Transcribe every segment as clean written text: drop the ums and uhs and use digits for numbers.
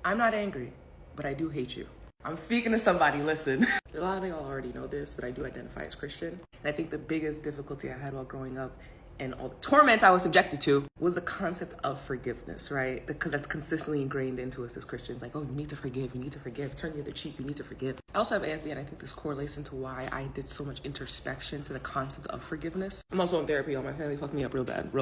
I'm not angry, but I do hate you. I'm speaking to somebody, listen. A lot of y'all already know this, but I do identify as Christian. And I think the biggest difficulty I had while growing up and all the torments I was subjected to was the concept of forgiveness, right? Because that's consistently ingrained into us as Christians. Like, oh, you need to forgive, turn the other cheek, you need to forgive. I also have ASD, and I think this correlates into why I did so much introspection to the concept of forgiveness. I'm also in therapy. All my family fucked me up real bad.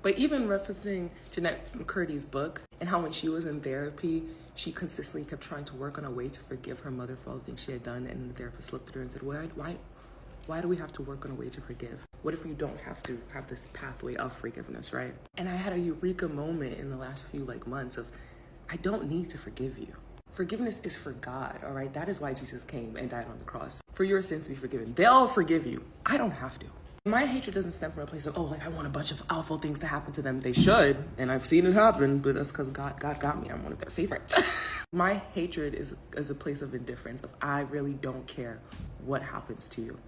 But even referencing Jeanette McCurdy's book and how when she was in therapy, she consistently kept trying to work on a way to forgive her mother for all the things she had done. And the therapist looked at her and said, why do we have to work on a way to forgive? What if you don't have to have this pathway of forgiveness, right? And I had a eureka moment in the last few months of, I don't need to forgive you. Forgiveness is for God, all right? That is why Jesus came and died on the cross. For your sins to be forgiven. They'll forgive you. I don't have to. My hatred doesn't stem from a place of, I want a bunch of awful things to happen to them. They should, and I've seen it happen, but that's because God got me. I'm one of their favorites. My hatred is a place of indifference, of I really don't care what happens to you.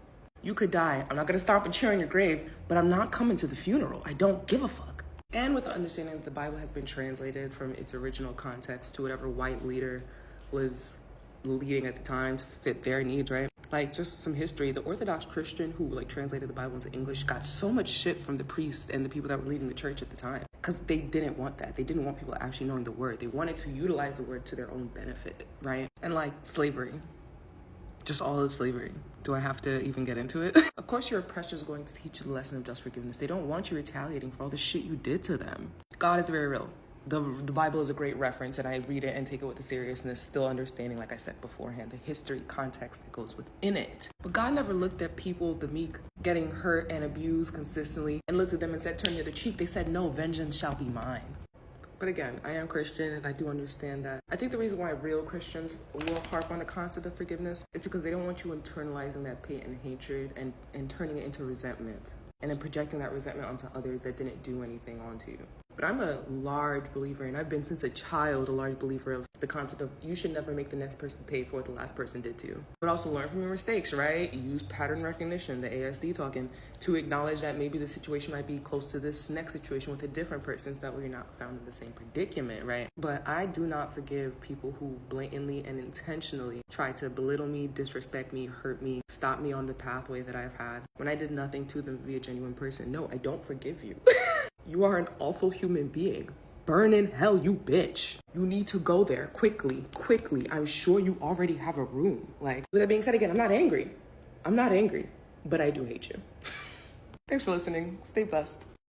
You could die. I'm not going to stop and cheer on your grave, but I'm not coming to the funeral. I don't give a fuck. And with the understanding that the Bible has been translated from its original context to whatever white leader was leading at the time to fit their needs, right? Like, just some history. The Orthodox Christian who translated the Bible into English got so much shit from the priests and the people that were leading the church at the time because they didn't want that. They didn't want people actually knowing the word. They wanted to utilize the word to their own benefit, right? And slavery. Just all of slavery. Do I have to even get into it? Of course your oppressor is going to teach you the lesson of just forgiveness. They don't want you retaliating for all the shit you did to them. God is very real. The Bible is a great reference, and I read it and take it with the seriousness, still understanding, like I said beforehand, the history, context that goes within it. But God never looked at people, the meek, getting hurt and abused consistently, and looked at them and said, turn the other cheek. They said, no, vengeance shall be mine. But again, I am Christian, and I do understand that. I think the reason why real Christians will harp on the concept of forgiveness is because they don't want you internalizing that pain and hatred and turning it into resentment, and then projecting that resentment onto others that didn't do anything onto you. But I'm a large believer, and I've been since a child a large believer of the concept of you should never make the next person pay for what the last person did to you. But also learn from your mistakes, right? Use pattern recognition, the ASD talking, to acknowledge that maybe the situation might be close to this next situation with a different person so that way you're not found in the same predicament, right? But I do not forgive people who blatantly and intentionally try to belittle me, disrespect me, hurt me, stop me on the pathway that I've had when I did nothing to them to be a genuine person. No, I don't forgive you. You are an awful human being. Burn in hell, you bitch. You need to go there quickly. I'm sure you already have a room. With that being said, again, I'm not angry, but I do hate you. Thanks for listening. Stay blessed.